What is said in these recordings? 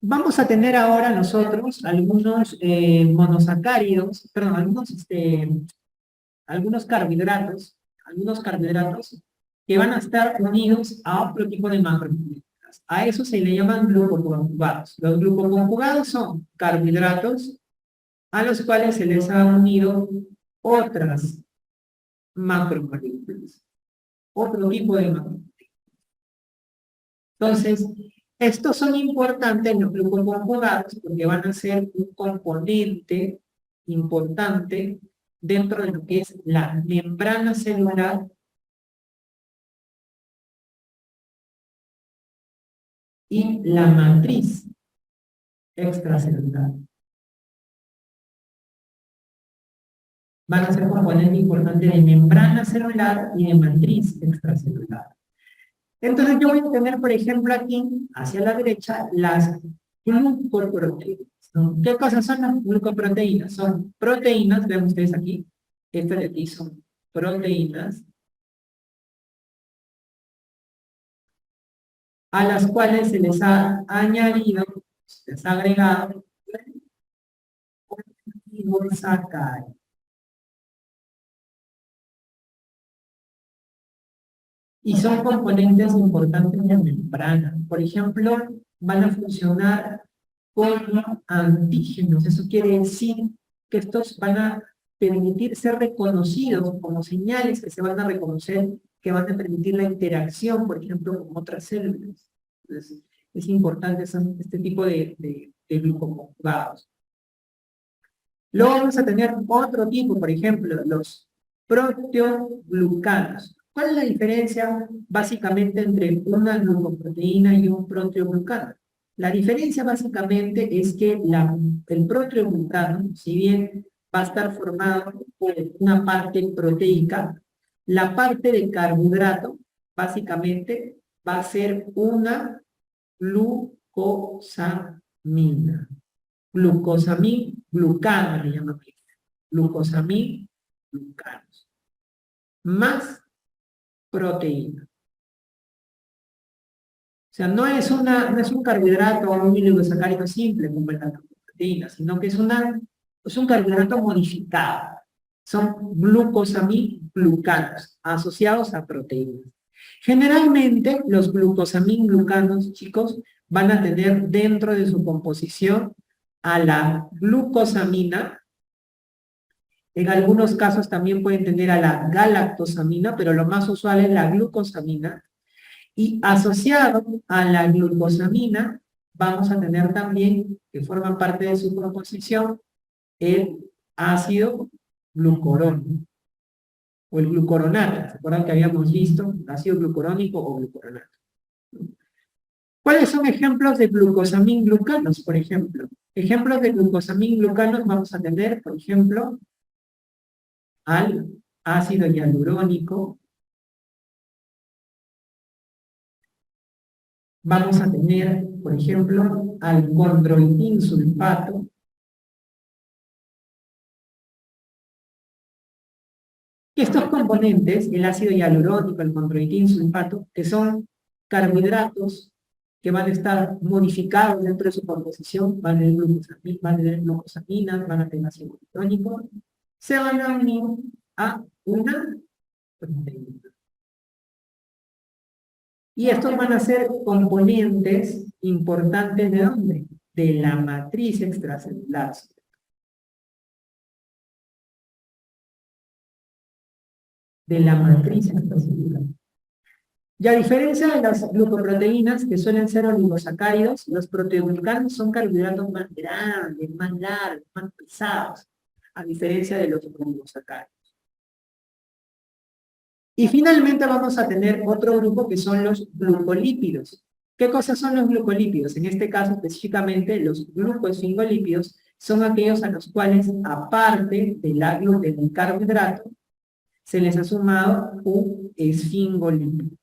Vamos a tener ahora nosotros algunos monosacáridos, perdón, algunos carbohidratos que van a estar unidos a otro tipo de macromoléculas. A eso se le llaman glucoconjugados. Los glucoconjugados son carbohidratos a los cuales se les ha unido otras macromoléculas, otro tipo de macromoléculas. Entonces, estos son importantes los glucoconjugados porque van a ser un componente importante dentro de lo que es la membrana celular y la matriz extracelular. Van a ser componentes importantes de membrana celular y de matriz extracelular. Entonces yo voy a tener, por ejemplo, aquí, hacia la derecha, las glucoproteínas, ¿no? ¿Qué cosas son las glucoproteínas? Son proteínas, vean ustedes aquí, estas de aquí son proteínas, a las cuales se les ha añadido, se les ha agregado, oligosacáridos. Y son componentes importantes de membrana. Por ejemplo, van a funcionar como antígenos. Eso quiere decir que estos van a permitir ser reconocidos como señales que se van a reconocer, que van a permitir la interacción, por ejemplo, con otras células. Entonces, es importante este tipo de glucoconjugados. Luego vamos a tener otro tipo, por ejemplo, los proteoglucanos. ¿Cuál es la diferencia básicamente entre una glucoproteína y un proteoglucano? La diferencia básicamente es que el proteoglucano, si bien va a estar formado por una parte proteica, la parte de carbohidrato básicamente va a ser una glucosamina. Glucano le llaman glucosamín, glucanos, más proteína. O sea, no es un carbohidrato o un oligosacárido simple como la proteína, sino que es un carbohidrato modificado. Son glucosamín-glucanos asociados a proteínas. Generalmente, los glucosamín-glucanos, chicos, van a tener dentro de su composición a la glucosamina. En algunos casos también pueden tener a la galactosamina, pero lo más usual es la glucosamina. Y asociado a la glucosamina, vamos a tener también, que forman parte de su composición, el ácido glucurónico, o el glucoronato. ¿Se acuerdan que habíamos visto ácido glucurónico o glucoronato? ¿Cuáles son ejemplos de glucosamín-glucanos, por ejemplo? Ejemplos de glucosamín-glucanos vamos a tener, por ejemplo, al ácido hialurónico. Vamos a tener, por ejemplo, al condroitin sulfato. Y estos componentes, el ácido hialurónico, el condroitin sulfato, que son carbohidratos que van a estar modificados dentro de su composición, van a tener glucosaminas, van a tener ácido hialurónico, se van a unir a una proteína. Y estos van a ser componentes importantes ¿de dónde? De la matriz extracelular. De la matriz extracelular. Y a diferencia de las glucoproteínas, que suelen ser oligosacáridos, los proteoglucanos son carbohidratos más grandes, más largos, más pesados, a diferencia de los oligosacáridos. Y finalmente vamos a tener otro grupo que son los glucolípidos. ¿Qué cosas son los glucolípidos? En este caso específicamente los glucosfingolípidos son aquellos a los cuales, aparte del carbohidrato, se les ha sumado un esfingolípido.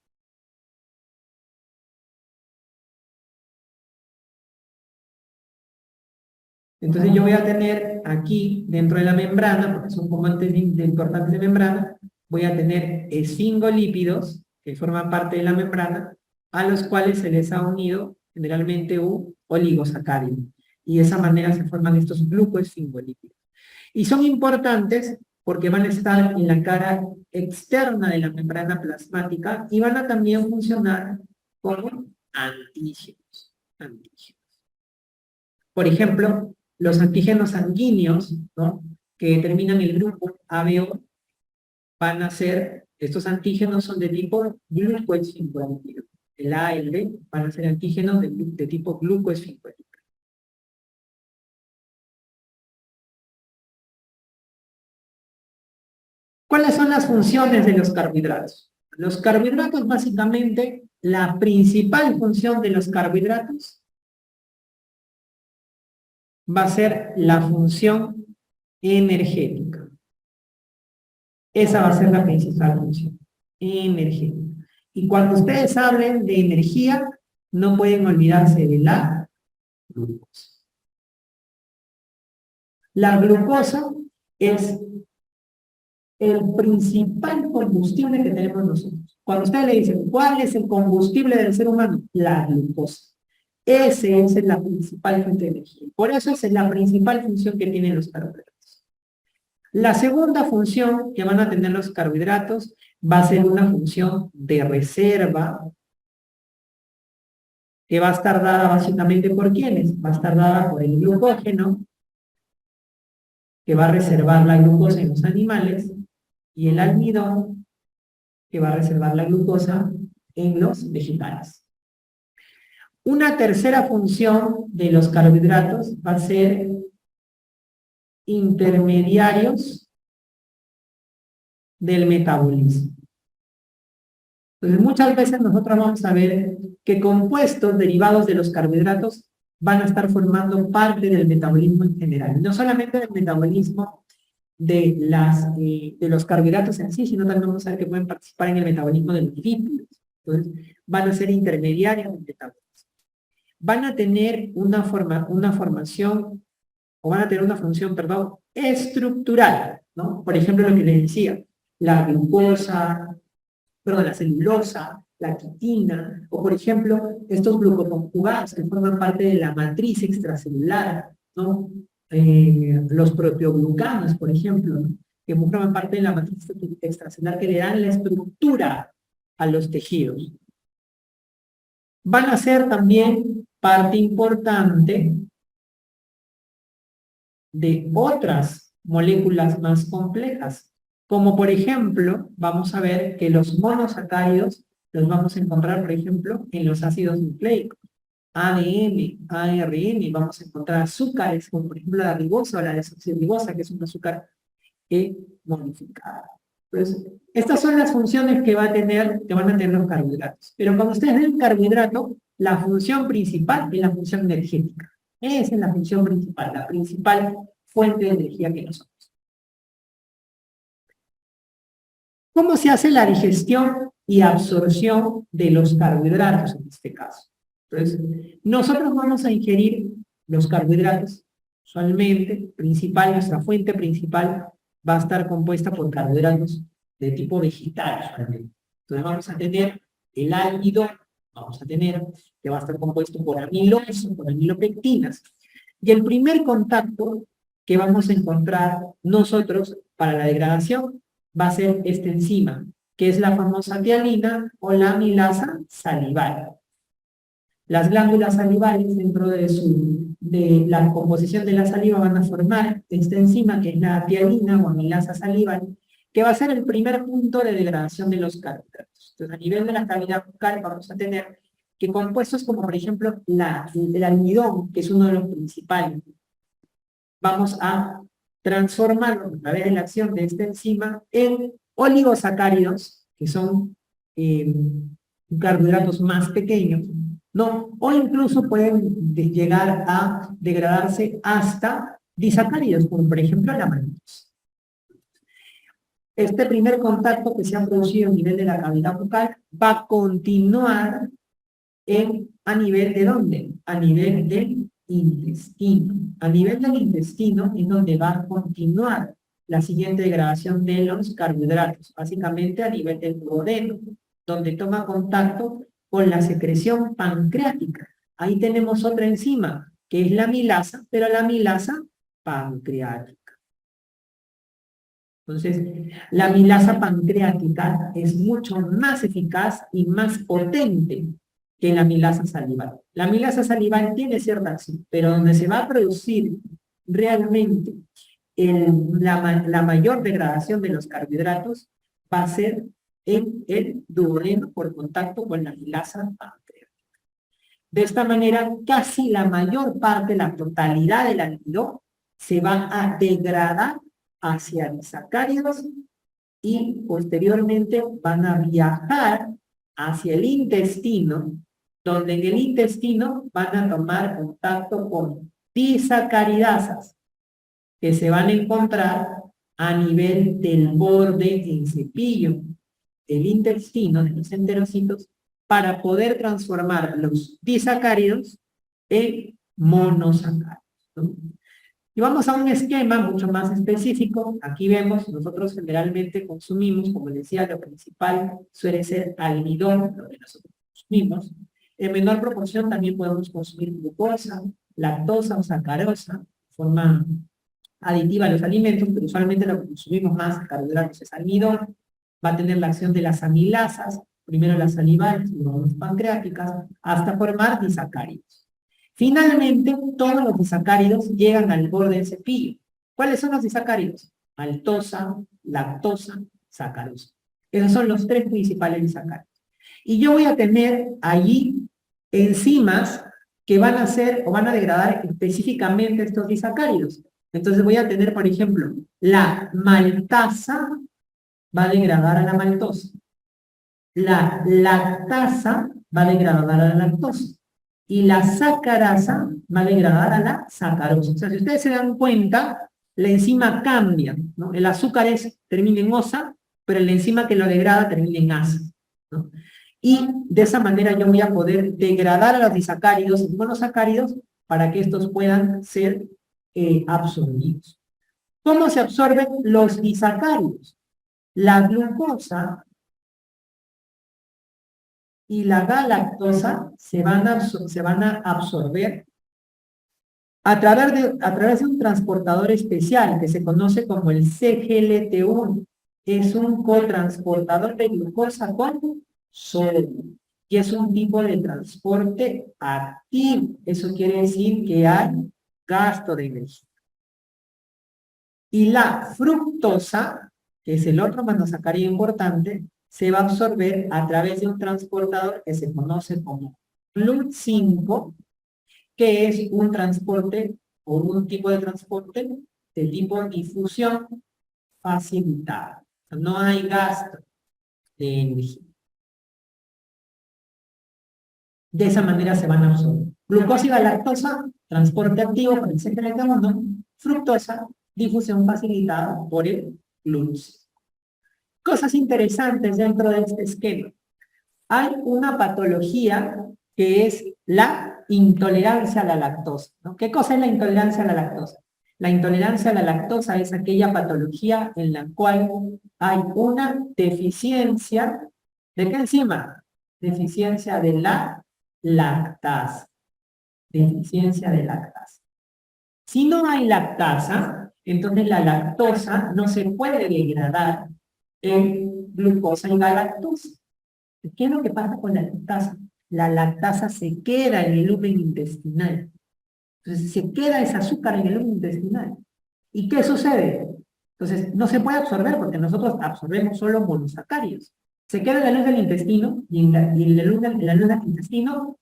Entonces yo voy a tener aquí, dentro de la membrana, porque son componentes importantes de membrana, voy a tener esfingolípidos, que forman parte de la membrana, a los cuales se les ha unido generalmente un oligosacárido. Y de esa manera se forman estos glucoesfingolípidos. Y son importantes porque van a estar en la cara externa de la membrana plasmática y van a también funcionar como antígenos. Por ejemplo, los antígenos sanguíneos, ¿no?, que determinan el grupo ABO, van a ser, estos antígenos son de tipo glucoesfingolípido. El A y el B van a ser antígenos de tipo glucoesfingolípido. ¿Cuáles son las funciones de los carbohidratos? Los carbohidratos, básicamente, la principal función de los carbohidratos va a ser la función energética. Esa va a ser la principal función, energética. Y cuando ustedes hablen de energía, no pueden olvidarse de la glucosa. La glucosa es el principal combustible que tenemos nosotros. Cuando ustedes le dicen, ¿cuál es el combustible del ser humano? La glucosa. Esa es la principal fuente de energía. Por eso es la principal función que tienen los carbohidratos. La segunda función que van a tener los carbohidratos va a ser una función de reserva, que va a estar dada básicamente por ¿quiénes? Va a estar dada por el glucógeno, que va a reservar la glucosa en los animales, y el almidón, que va a reservar la glucosa en los vegetales. Una tercera función de los carbohidratos va a ser intermediarios del metabolismo. Entonces, muchas veces nosotros vamos a ver que compuestos derivados de los carbohidratos van a estar formando parte del metabolismo en general. No solamente del metabolismo de los carbohidratos en sí, sino también vamos a ver que pueden participar en el metabolismo de los lípidos. Entonces, van a ser intermediarios del metabolismo. Van a tener una función, perdón, estructural, ¿no? Por ejemplo, lo que les decía, la celulosa, la quitina, o por ejemplo, estos glucoconjugados que forman parte de la matriz extracelular, ¿no? Los proteoglucanos, por ejemplo, ¿no?, que forman parte de la matriz extracelular que le dan la estructura a los tejidos. Van a ser también parte importante de otras moléculas más complejas, como por ejemplo, vamos a ver que los monosacáridos los vamos a encontrar, por ejemplo, en los ácidos nucleicos, ADN, ARN, vamos a encontrar azúcares, como por ejemplo la ribosa o la desoxirribosa, que es un azúcar modificada. Entonces, estas son las funciones que van a tener los carbohidratos. Pero cuando ustedes ven carbohidrato, la función principal es la función energética. Esa es la función principal, la principal fuente de energía que nosotros. ¿Cómo se hace la digestión y absorción de los carbohidratos en este caso? Entonces, nosotros vamos a ingerir los carbohidratos, usualmente, nuestra fuente principal va a estar compuesta por carbohidratos de tipo vegetal. Entonces vamos a tener el almidón, vamos a tener que va a estar compuesto por amiloso, por amilopectinas. Y el primer contacto que vamos a encontrar nosotros para la degradación va a ser esta enzima, que es la famosa tialina o la amilasa salival. Las glándulas salivales dentro de la composición de la saliva van a formar esta enzima que es la tialina o amilasa salival, que va a ser el primer punto de degradación de los carbohidratos. Entonces, a nivel de la cavidad bucal vamos a tener que compuestos como por ejemplo el almidón, que es uno de los principales, vamos a transformarlo a través de la acción de esta enzima en oligosacáridos, que son carbohidratos más pequeños, ¿no? O incluso pueden llegar a degradarse hasta disacáridos, como por ejemplo la maltosa. Este primer contacto que se ha producido a nivel de la cavidad bucal va a continuar a nivel de ¿dónde? A nivel del intestino. A nivel del intestino es donde va a continuar la siguiente degradación de los carbohidratos, básicamente a nivel del duodeno, donde toma contacto con la secreción pancreática. ahí tenemos otra enzima, que es la amilasa, pero la amilasa pancreática. Entonces, la amilasa pancreática es mucho más eficaz y más potente que la amilasa salival. La amilasa salival tiene cierta acción, pero donde se va a producir realmente la mayor degradación de los carbohidratos va a ser en el duodeno por contacto con la amilasa pancreática. De esta manera, casi la mayor parte, la totalidad del almidón se va a degradar hacia disacáridos y posteriormente van a viajar hacia el intestino, donde en el intestino van a tomar contacto con disacaridasas que se van a encontrar a nivel del borde del cepillo del intestino, de los enterocitos, para poder transformar los disacáridos en monosacáridos, ¿no? Y vamos a un esquema mucho más específico. Aquí vemos, nosotros generalmente consumimos, como decía, lo principal suele ser almidón, lo que nosotros consumimos. En menor proporción también podemos consumir glucosa, lactosa o sacarosa, de forma aditiva a los alimentos, pero usualmente lo que consumimos más, carbohidratos, es almidón. Va a tener la acción de las amilasas, primero las salivales, luego las pancreáticas, hasta formar disacáridos. Finalmente, todos los disacáridos llegan al borde del cepillo. ¿Cuáles son los disacáridos? Maltosa, lactosa, sacarosa. Esos son los tres principales disacáridos. Y yo voy a tener allí enzimas que van a hacer o van a degradar específicamente estos disacáridos. Entonces voy a tener, por ejemplo, la maltasa va a degradar a la maltosa. La lactasa va a degradar a la lactosa. Y la sacarasa va a degradar a la sacarosa. O sea, si ustedes se dan cuenta, la enzima cambia, ¿no? El azúcar termina en osa, pero la enzima que lo degrada termina en asa, ¿no? Y de esa manera yo voy a poder degradar a los disacáridos en monosacáridos para que estos puedan ser absorbidos. ¿Cómo se absorben los disacáridos? La glucosa y la galactosa se van a absorber a través de un transportador especial que se conoce como el CGLT1. Es un cotransportador de glucosa con sodio. Y es un tipo de transporte activo. Eso quiere decir que hay gasto de energía. Y la fructosa, que es el otro monosacárido importante, se va a absorber a través de un transportador que se conoce como GLUT5, que es un transporte o un tipo de transporte de tipo difusión facilitada. No hay gasto de energía. De esa manera se van a absorber. Glucosa y galactosa, transporte activo por el CGLT1, fructosa, difusión facilitada por el GLUT5. Cosas interesantes dentro de este esquema. Hay una patología que es la intolerancia a la lactosa, ¿no? ¿Qué cosa es la intolerancia a la lactosa? La intolerancia a la lactosa es aquella patología en la cual hay una deficiencia, ¿de qué enzima? Deficiencia de la lactasa. Deficiencia de lactasa. Si no hay lactasa, entonces la lactosa no se puede degradar en glucosa y galactosa. ¿Qué es lo que pasa con la lactasa? La lactasa se queda en el lumen intestinal. Entonces se queda ese azúcar en el lumen intestinal. ¿Y qué sucede? Entonces no se puede absorber porque nosotros absorbemos solo monosacáridos. Se queda en la luz del intestino y en la luz del intestino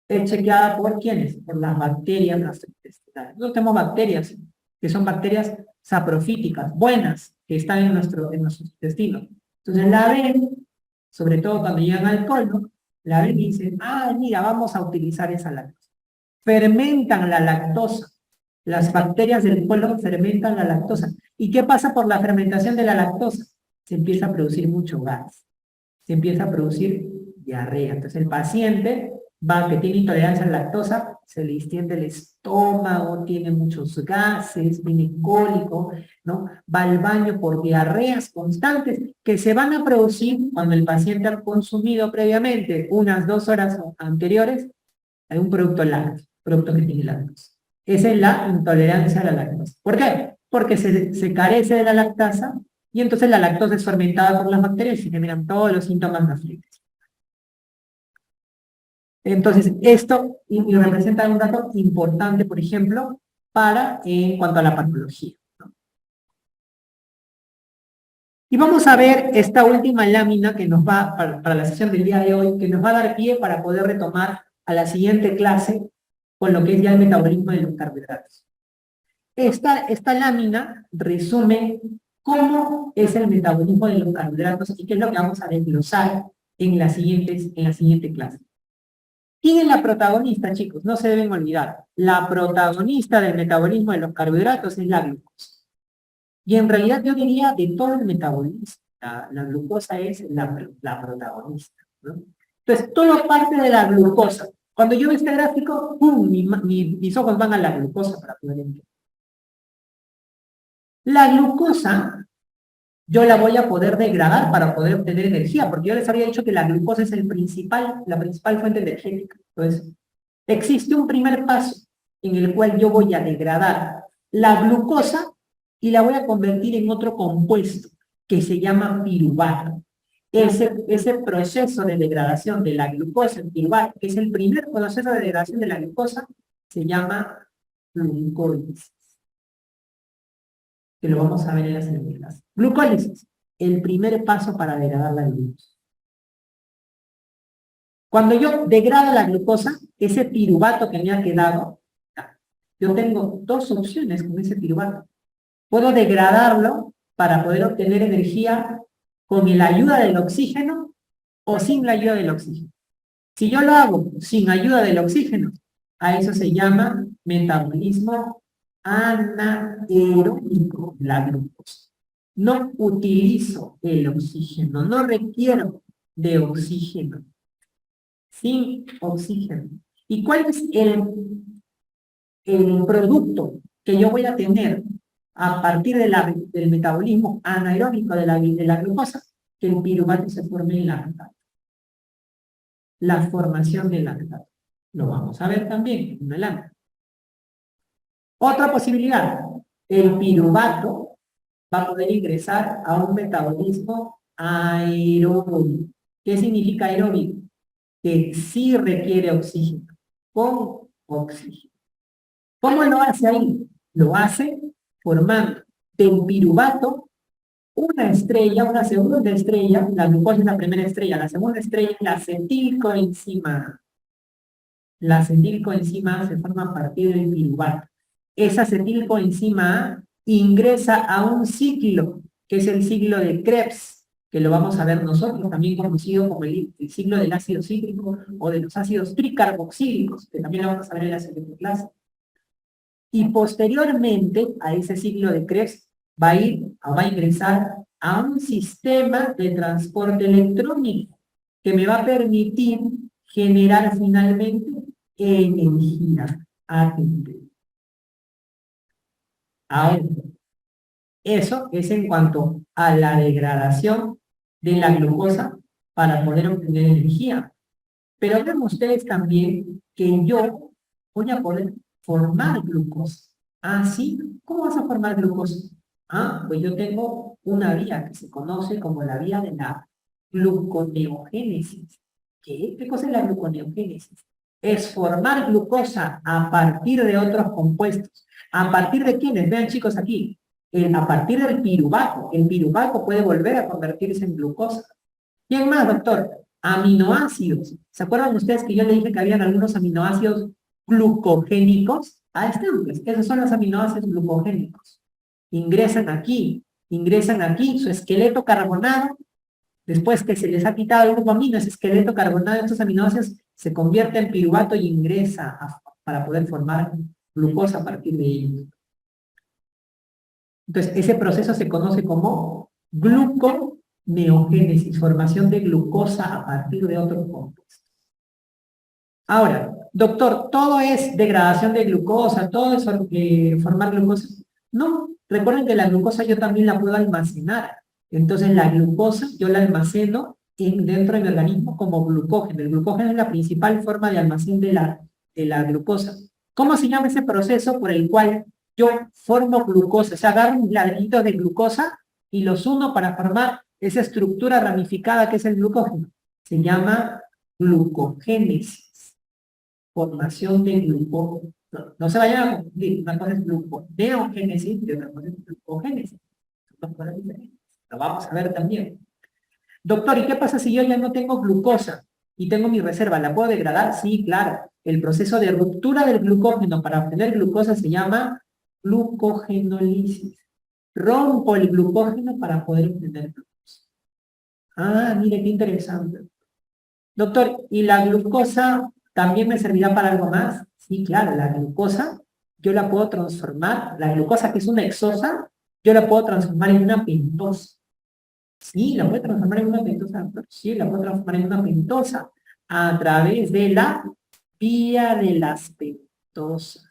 es chequeada por ¿quiénes? Por las bacterias gastrointestinales. Nosotros tenemos bacterias que son bacterias saprofíticas, buenas, que están en nuestro intestino. Entonces la ven, sobre todo cuando llegan al colon, la ven y dicen, ah, mira, vamos a utilizar esa lactosa. Fermentan la lactosa. Las bacterias del colon fermentan la lactosa. ¿Y qué pasa por la fermentación de la lactosa? Se empieza a producir mucho gas. Se empieza a producir diarrea. Entonces el paciente que tiene intolerancia a la lactosa, se le distiende el estómago, tiene muchos gases, viene cólico, ¿no? Va al baño por diarreas constantes que se van a producir cuando el paciente ha consumido previamente, unas 2 horas anteriores, Hay un producto lácteo, producto que tiene lactosa. Esa es la intolerancia a la lactosa. ¿Por qué? Porque se carece de la lactasa y entonces la lactosa es fermentada por las bacterias y se generan todos los síntomas gastritis. Entonces, esto y representa un dato importante, por ejemplo, en cuanto a la patología, ¿no? Y vamos a ver esta última lámina que nos va, para la sesión del día de hoy, que nos va a dar pie para poder retomar a la siguiente clase con lo que es ya el metabolismo de los carbohidratos. Esta lámina resume cómo es el metabolismo de los carbohidratos y qué es lo que vamos a desglosar en la siguiente clase. ¿Quién es la protagonista, chicos? No se deben olvidar. La protagonista del metabolismo de los carbohidratos es la glucosa. Y en realidad yo diría de todo el metabolismo, la glucosa es la protagonista, ¿no? Entonces, todo parte de la glucosa. Cuando yo veo este gráfico, ¡pum!, mis ojos van a la glucosa para poder entender. La glucosa, yo la voy a poder degradar para poder obtener energía, porque yo les había dicho que la glucosa es la principal fuente energética. Entonces, existe un primer paso en el cual yo voy a degradar la glucosa y la voy a convertir en otro compuesto que se llama piruvato. Ese proceso de degradación de la glucosa en piruvato, que es el primer proceso de degradación de la glucosa, se llama glucólisis. Que lo vamos a ver en las siguiente clase. Glucólisis, el primer paso para degradar la glucosa. Cuando yo degrado la glucosa, ese piruvato que me ha quedado, yo tengo dos opciones con ese piruvato. Puedo degradarlo para poder obtener energía con la ayuda del oxígeno o sin la ayuda del oxígeno. Si yo lo hago sin ayuda del oxígeno, a eso se llama metabolismo anaeróbico de la glucosa. No utilizo el oxígeno, no requiero de oxígeno. Sin oxígeno. ¿Y cuál es el producto que yo voy a tener a partir del metabolismo anaeróbico de la glucosa? Que el piruvato se forme en lactato. La formación del lactato. Lo vamos a ver también en una lámina. Otra posibilidad, el piruvato va a poder ingresar a un metabolismo aeróbico. ¿Qué significa aeróbico? Que sí requiere oxígeno, con oxígeno. ¿Cómo lo hace ahí? Lo hace formando del piruvato una estrella, una segunda estrella, la glucosa es la primera estrella, la segunda estrella es la acetilcoenzima. La acetilcoenzima se forma a partir del piruvato. Esa acetilcoenzima ingresa a un ciclo, que es el ciclo de Krebs, que lo vamos a ver nosotros, también conocido como el ciclo del ácido cítrico o de los ácidos tricarboxílicos, que también lo vamos a ver en la siguiente clase. Y posteriormente a ese ciclo de Krebs va a ingresar a un sistema de transporte electrónico que me va a permitir generar finalmente energía ATP. Ahora, eso es en cuanto a la degradación de la glucosa para poder obtener energía. Pero vean ustedes también que yo voy a poder formar glucosa. ¿Ah, sí? ¿Cómo vas a formar glucosa? Ah, pues yo tengo una vía que se conoce como la vía de la gluconeogénesis. ¿Qué cosa es la gluconeogénesis? Es formar glucosa a partir de otros compuestos. ¿A partir de quiénes? Vean, chicos, aquí. A partir del piruvato. El piruvato puede volver a convertirse en glucosa. ¿Quién más, doctor? Aminoácidos. ¿Se acuerdan ustedes que yo le dije que habían algunos aminoácidos glucogénicos? Ah, están, pues, esos son los aminoácidos glucogénicos. Ingresan aquí, su esqueleto carbonado. Después que se les ha quitado el grupo amino, ese esqueleto carbonado de estos aminoácidos se convierte en piruvato y ingresa para poder formar glucosa a partir de ellos. Entonces, ese proceso se conoce como gluconeogénesis, formación de glucosa a partir de otros compuestos. Ahora, doctor, ¿todo es degradación de glucosa? ¿Todo es formar glucosa? No, recuerden que la glucosa yo también la puedo almacenar. Entonces, la glucosa yo la almaceno dentro de mi organismo como glucógeno. El glucógeno es la principal forma de almacén de la de la glucosa. ¿Cómo se llama ese proceso por el cual yo formo glucosa? O sea, agarro ladrillitos de glucosa y los uno para formar esa estructura ramificada que es el glucógeno. Se llama glucogénesis. Formación de glucógeno. No se vayan a confundir. Una cosa es gluconeogénesis y otra cosa es glucogénesis. Son dos cosas diferentes. Lo vamos a ver también. Doctor, ¿y qué pasa si yo ya no tengo glucosa y tengo mi reserva? ¿La puedo degradar? Sí, claro. El proceso de ruptura del glucógeno para obtener glucosa se llama glucogenólisis. Rompo el glucógeno para poder obtener glucosa. Ah, mire qué interesante. Doctor, ¿y la glucosa también me servirá para algo más? Sí, claro, la glucosa yo la puedo transformar, la glucosa que es una hexosa, yo la puedo transformar en una pentosa. Sí, la puedo transformar en una pentosa, doctor. Sí, la puedo transformar en una pentosa a través de la vía de las pentosas.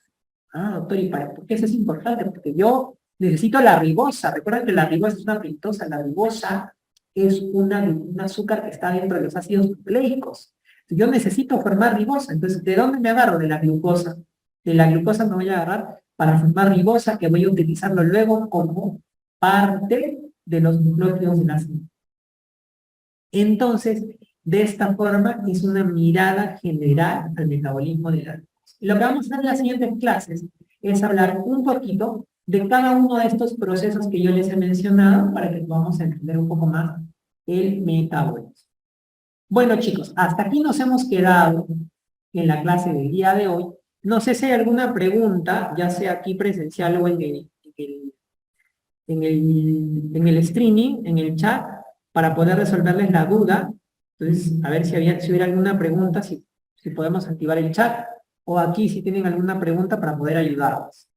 Ah, doctor, ¿y para por qué eso es importante? Porque yo necesito la ribosa. Recuerden que la ribosa es una pentosa. La ribosa es un azúcar que está dentro de los ácidos nucleicos. Yo necesito formar ribosa. Entonces, ¿de dónde me agarro? De la glucosa. De la glucosa me voy a agarrar para formar ribosa, que voy a utilizarlo luego como parte de los nucleótidos de la célula. Entonces, de esta forma es una mirada general al metabolismo de la glucosa. Y lo que vamos a hacer en las siguientes clases es hablar un poquito de cada uno de estos procesos que yo les he mencionado para que podamos entender un poco más el metabolismo. Bueno, chicos, hasta aquí nos hemos quedado en la clase del día de hoy. No sé si hay alguna pregunta, ya sea aquí presencial o en el streaming, en el chat, para poder resolverles la duda. Entonces, a ver si hubiera alguna pregunta, si podemos activar el chat, o aquí si tienen alguna pregunta para poder ayudarlos.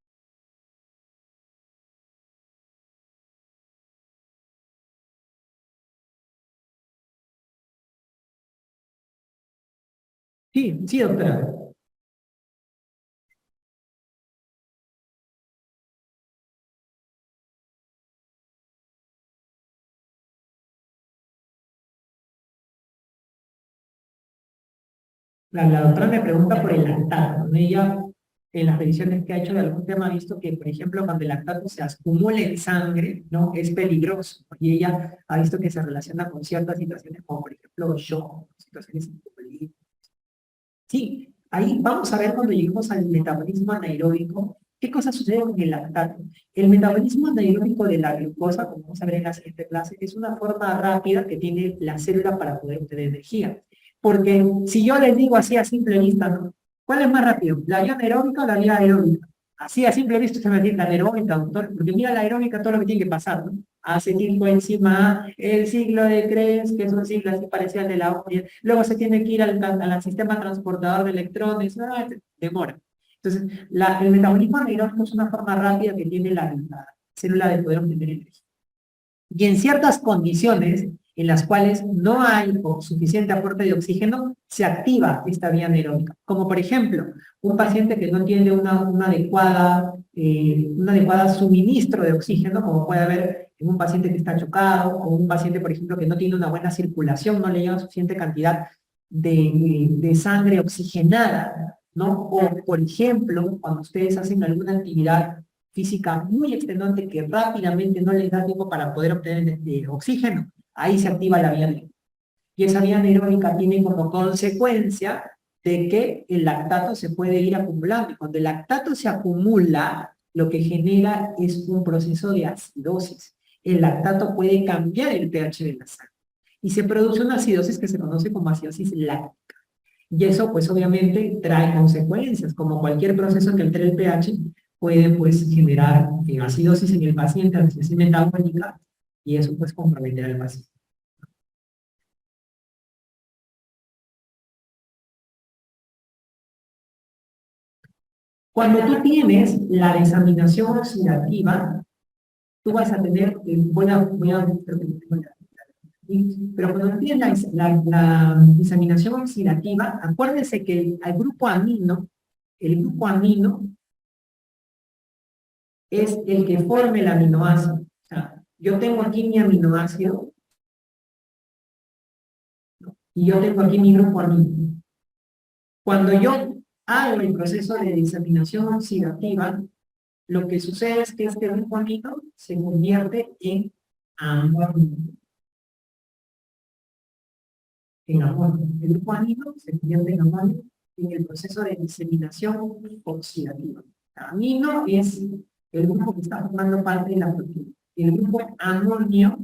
Sí, sí, doctora. La doctora me pregunta por el lactato, ¿no? Ella, en las revisiones que ha hecho de algún tema, ha visto que, por ejemplo, cuando el lactato se acumula en sangre, ¿no? Es peligroso. Y ella ha visto que se relaciona con ciertas situaciones, como por ejemplo shock, situaciones incomplicadas. Sí, ahí vamos a ver cuando lleguemos al metabolismo anaeróbico, qué cosas suceden con el lactato. El metabolismo anaeróbico de la glucosa, como vamos a ver en la siguiente clase, es una forma rápida que tiene la célula para poder obtener energía. Porque si yo les digo así a simple vista, ¿no? ¿Cuál es más rápido? ¿La vía anaeróbica o la vía aeróbica? Así a simple vista se me dice la anaeróbica, doctor, porque mira la aeróbica todo lo que tiene que pasar, ¿no? Acetilcoenzima A, el ciclo de Krebs, que es un ciclo así parecido al de la OMS, luego se tiene que ir al sistema transportador de electrones, demora. Entonces, el metabolismo anaeróbico es una forma rápida que tiene la célula de poder obtener energía. Y en ciertas condiciones en las cuales no hay suficiente aporte de oxígeno, se activa esta vía anaeróbica. Como por ejemplo, un paciente que no tiene un adecuado suministro de oxígeno, como puede haber en un paciente que está chocado, o un paciente, por ejemplo, que no tiene una buena circulación, no le llega suficiente cantidad de sangre oxigenada, ¿no? O, por ejemplo, cuando ustedes hacen alguna actividad física muy extenuante que rápidamente no les da tiempo para poder obtener oxígeno, ahí se activa la vía anaeróbica. Y esa vía anaeróbica tiene como consecuencia de que el lactato se puede ir acumulando. Y cuando el lactato se acumula, lo que genera es un proceso de acidosis. El lactato puede cambiar el pH de la sangre. Y se produce una acidosis que se conoce como acidosis láctica. Y eso, pues, obviamente, trae consecuencias, como cualquier proceso que altere el pH, puede, pues, generar acidosis en el paciente, acidosis metabólica, y eso, pues, comprometer al paciente. Cuando tú tienes la desaminación oxidativa, tú vas a tener, pero cuando tú tienes la desaminación oxidativa, acuérdense que el grupo amino es el que forma el aminoácido. O sea, yo tengo aquí mi aminoácido y yo tengo aquí mi grupo amino. Cuando yo hago el proceso de disaminación oxidativa, lo que sucede es que este grupo amino se convierte en amonio. El grupo amino se convierte en amonio en el proceso de diseminación oxidativa. Amino es el grupo que está formando parte de la proteína. El grupo amonio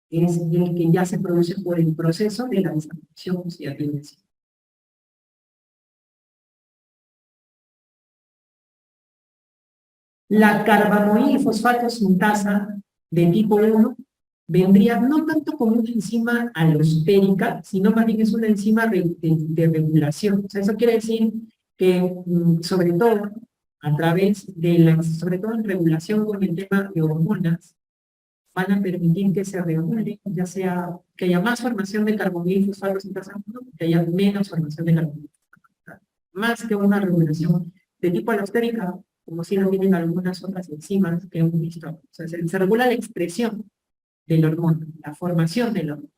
es el que ya se produce por el proceso de la disaminación oxidativa. La carbamoil-fosfato sintasa de tipo 1 vendría no tanto como una enzima alostérica, sino más bien es una enzima de regulación. O sea, eso quiere decir que, sobre todo, a través de sobre todo en regulación con el tema de hormonas, van a permitir que se regule, ya sea que haya más formación de carbomoil-fosfato sintasa, que haya menos formación de carbomoil-fosfato. Más que una regulación de tipo alostérica, como si lo tienen algunas otras enzimas que hemos visto. O sea, se regula la expresión del hormona, la formación del hormona.